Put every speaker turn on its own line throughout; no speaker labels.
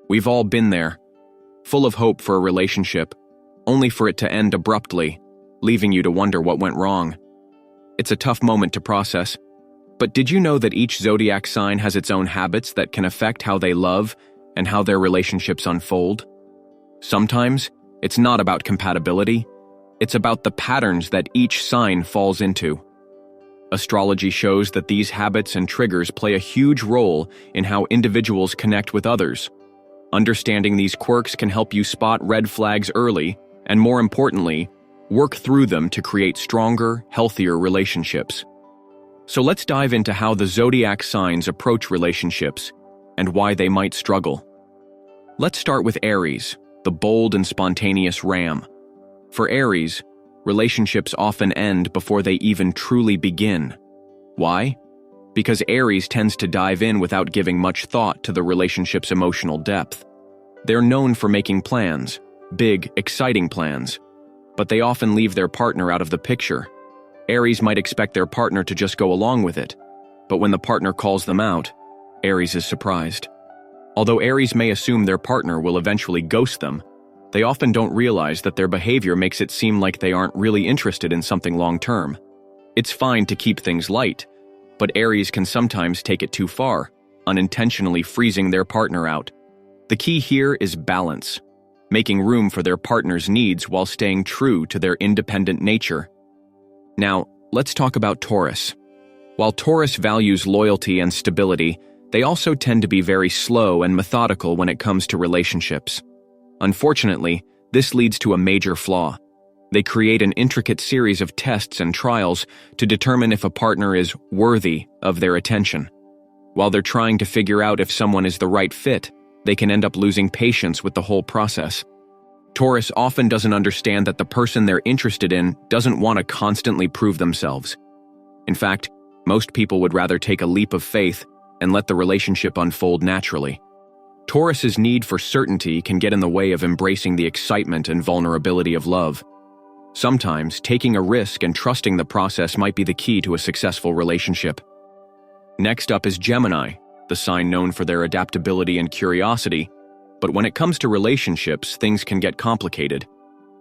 We've all been there, full of hope for a relationship, only for it to end abruptly, leaving you to wonder what went wrong. It's a tough moment to process, but did you know that each zodiac sign has its own habits that can affect how they love and how their relationships unfold? Sometimes, it's not about compatibility, it's about the patterns that each sign falls into. Astrology shows that these habits and triggers play a huge role in how individuals connect with others. Understanding these quirks can help you spot red flags early, and more importantly, work through them to create stronger, healthier relationships. So let's dive into how the zodiac signs approach relationships and why they might struggle. Let's start with Aries, the bold and spontaneous ram. For Aries, relationships often end before they even truly begin. Why? Because Aries tends to dive in without giving much thought to the relationship's emotional depth. They're known for making plans, big, exciting plans, but they often leave their partner out of the picture. Aries might expect their partner to just go along with it, but when the partner calls them out, Aries is surprised. Although Aries may assume their partner will eventually ghost them, they often don't realize that their behavior makes it seem like they aren't really interested in something long-term. It's fine to keep things light, but Aries can sometimes take it too far, unintentionally freezing their partner out. The key here is balance, making room for their partner's needs while staying true to their independent nature. Now, let's talk about Taurus. While Taurus values loyalty and stability, they also tend to be very slow and methodical when it comes to relationships. Unfortunately, this leads to a major flaw. They create an intricate series of tests and trials to determine if a partner is worthy of their attention. While they're trying to figure out if someone is the right fit, they can end up losing patience with the whole process. Taurus often doesn't understand that the person they're interested in doesn't want to constantly prove themselves. In fact, most people would rather take a leap of faith and let the relationship unfold naturally. Taurus's need for certainty can get in the way of embracing the excitement and vulnerability of love. Sometimes, taking a risk and trusting the process might be the key to a successful relationship. Next up is Gemini, the sign known for their adaptability and curiosity. But when it comes to relationships, things can get complicated.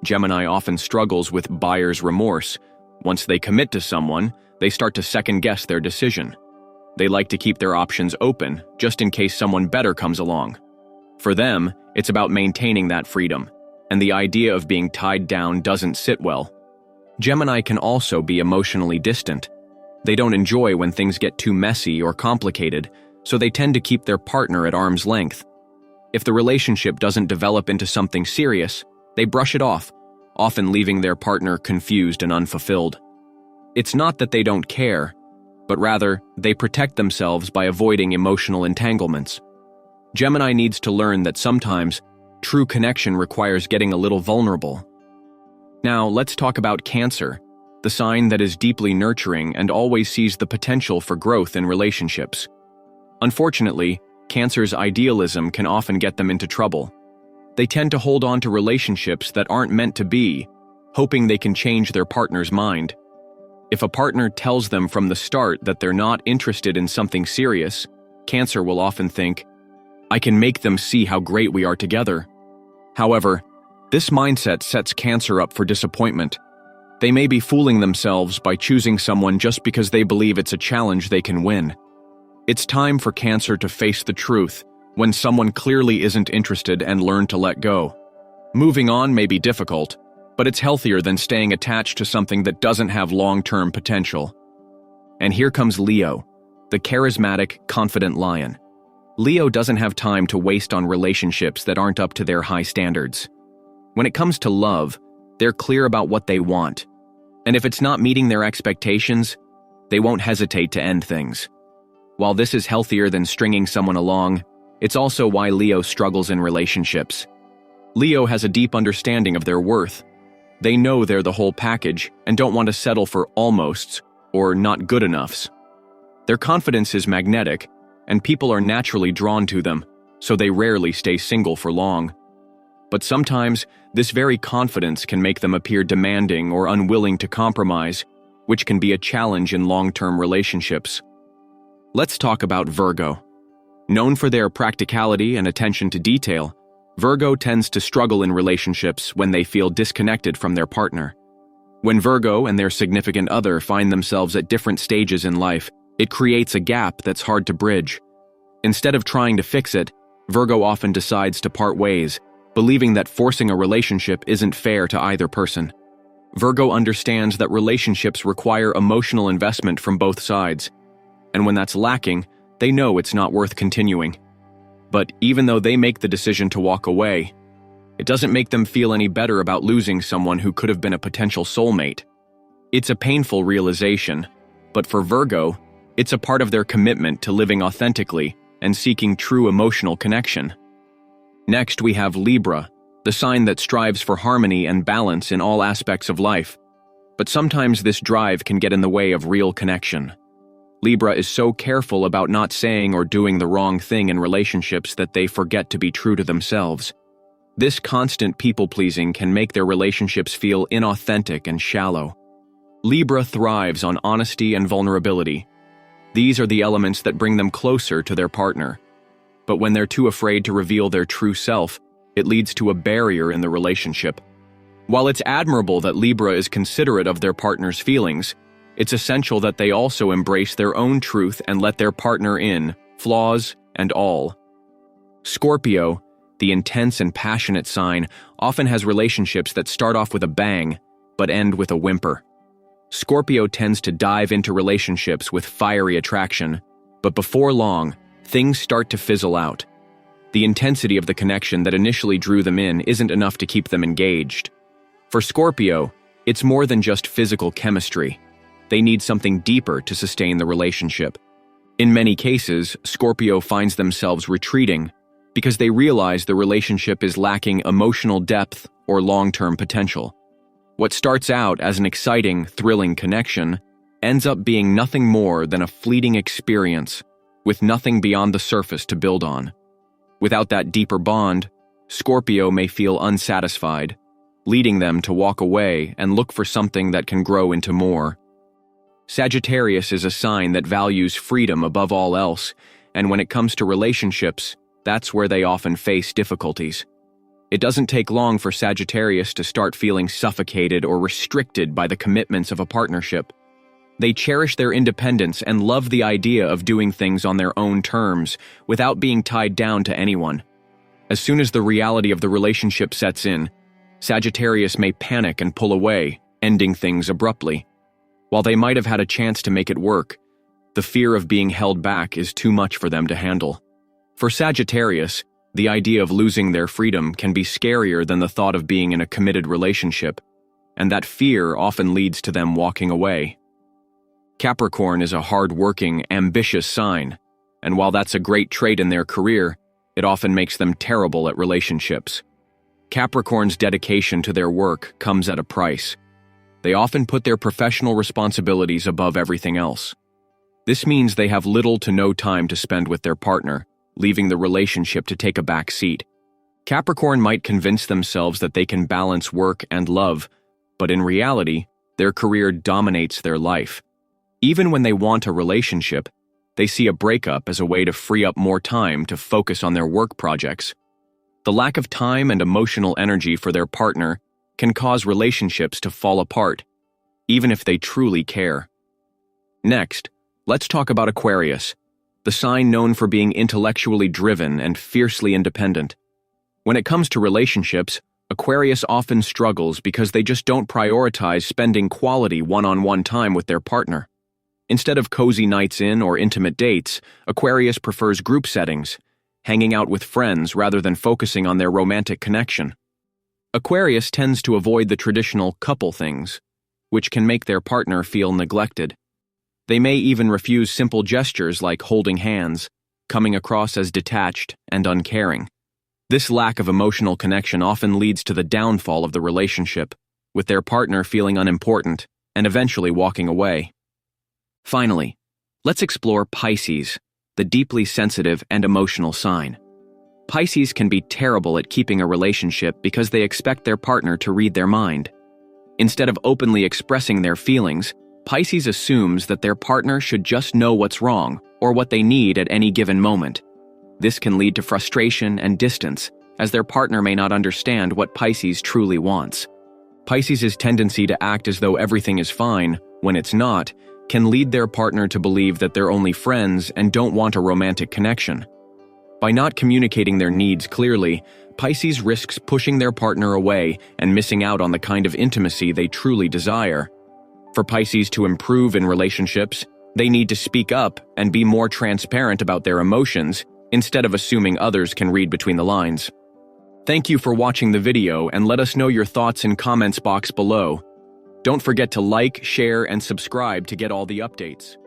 Gemini often struggles with buyer's remorse. Once they commit to someone, they start to second-guess their decision. They like to keep their options open, just in case someone better comes along. For them, it's about maintaining that freedom, and the idea of being tied down doesn't sit well. Gemini can also be emotionally distant. They don't enjoy when things get too messy or complicated, so they tend to keep their partner at arm's length. If the relationship doesn't develop into something serious, they brush it off, often leaving their partner confused and unfulfilled. It's not that they don't care, but rather, they protect themselves by avoiding emotional entanglements. Gemini needs to learn that sometimes, true connection requires getting a little vulnerable. Now, let's talk about Cancer, the sign that is deeply nurturing and always sees the potential for growth in relationships. Unfortunately, Cancer's idealism can often get them into trouble. They tend to hold on to relationships that aren't meant to be, hoping they can change their partner's mind. If a partner tells them from the start that they're not interested in something serious, Cancer will often think, "I can make them see how great we are together." However, this mindset sets Cancer up for disappointment. They may be fooling themselves by choosing someone just because they believe it's a challenge they can win. It's time for Cancer to face the truth when someone clearly isn't interested and learn to let go. Moving on may be difficult, but it's healthier than staying attached to something that doesn't have long-term potential. And here comes Leo, the charismatic, confident lion. Leo doesn't have time to waste on relationships that aren't up to their high standards. When it comes to love, they're clear about what they want. And if it's not meeting their expectations, they won't hesitate to end things. While this is healthier than stringing someone along, it's also why Leo struggles in relationships. Leo has a deep understanding of their worth. They know they're the whole package and don't want to settle for almosts or not good enoughs. Their confidence is magnetic, and people are naturally drawn to them, so they rarely stay single for long. But sometimes, this very confidence can make them appear demanding or unwilling to compromise, which can be a challenge in long-term relationships. Let's talk about Virgo. Known for their practicality and attention to detail, Virgo tends to struggle in relationships when they feel disconnected from their partner. When Virgo and their significant other find themselves at different stages in life, it creates a gap that's hard to bridge. Instead of trying to fix it, Virgo often decides to part ways, believing that forcing a relationship isn't fair to either person. Virgo understands that relationships require emotional investment from both sides, and when that's lacking, they know it's not worth continuing. But even though they make the decision to walk away, it doesn't make them feel any better about losing someone who could have been a potential soulmate. It's a painful realization, but for Virgo, it's a part of their commitment to living authentically and seeking true emotional connection. Next, we have Libra, the sign that strives for harmony and balance in all aspects of life. But sometimes this drive can get in the way of real connection. Libra is so careful about not saying or doing the wrong thing in relationships that they forget to be true to themselves. This constant people-pleasing can make their relationships feel inauthentic and shallow. Libra thrives on honesty and vulnerability. These are the elements that bring them closer to their partner. But when they're too afraid to reveal their true self, it leads to a barrier in the relationship. While it's admirable that Libra is considerate of their partner's feelings, it's essential that they also embrace their own truth and let their partner in, flaws and all. Scorpio, the intense and passionate sign, often has relationships that start off with a bang, but end with a whimper. Scorpio tends to dive into relationships with fiery attraction, but before long, things start to fizzle out. The intensity of the connection that initially drew them in isn't enough to keep them engaged. For Scorpio, it's more than just physical chemistry. They need something deeper to sustain the relationship. In many cases, Scorpio finds themselves retreating because they realize the relationship is lacking emotional depth or long-term potential. What starts out as an exciting, thrilling connection ends up being nothing more than a fleeting experience with nothing beyond the surface to build on. Without that deeper bond, Scorpio may feel unsatisfied, leading them to walk away and look for something that can grow into more. Sagittarius is a sign that values freedom above all else, and when it comes to relationships, that's where they often face difficulties. It doesn't take long for Sagittarius to start feeling suffocated or restricted by the commitments of a partnership. They cherish their independence and love the idea of doing things on their own terms without being tied down to anyone. As soon as the reality of the relationship sets in, Sagittarius may panic and pull away, ending things abruptly. While they might have had a chance to make it work, the fear of being held back is too much for them to handle. For Sagittarius, the idea of losing their freedom can be scarier than the thought of being in a committed relationship, and that fear often leads to them walking away. Capricorn is a hard-working, ambitious sign, and while that's a great trait in their career, it often makes them terrible at relationships. Capricorn's dedication to their work comes at a price. They often put their professional responsibilities above everything else. This means they have little to no time to spend with their partner, leaving the relationship to take a back seat. Capricorn might convince themselves that they can balance work and love, but in reality, their career dominates their life. Even when they want a relationship, they see a breakup as a way to free up more time to focus on their work projects. The lack of time and emotional energy for their partner can cause relationships to fall apart, even if they truly care. Next, let's talk about Aquarius, the sign known for being intellectually driven and fiercely independent. When it comes to relationships, Aquarius often struggles because they just don't prioritize spending quality one-on-one time with their partner. Instead of cozy nights in or intimate dates, Aquarius prefers group settings, hanging out with friends rather than focusing on their romantic connection. Aquarius tends to avoid the traditional couple things, which can make their partner feel neglected. They may even refuse simple gestures like holding hands, coming across as detached and uncaring. This lack of emotional connection often leads to the downfall of the relationship, with their partner feeling unimportant and eventually walking away. Finally, let's explore Pisces, the deeply sensitive and emotional sign. Pisces can be terrible at keeping a relationship because they expect their partner to read their mind. Instead of openly expressing their feelings, Pisces assumes that their partner should just know what's wrong or what they need at any given moment. This can lead to frustration and distance, as their partner may not understand what Pisces truly wants. Pisces' tendency to act as though everything is fine, when it's not, can lead their partner to believe that they're only friends and don't want a romantic connection. By not communicating their needs clearly, Pisces risks pushing their partner away and missing out on the kind of intimacy they truly desire. For Pisces to improve in relationships, they need to speak up and be more transparent about their emotions instead of assuming others can read between the lines. Thank you for watching the video, and let us know your thoughts in comments box below. Don't forget to like, share, and subscribe to get all the updates.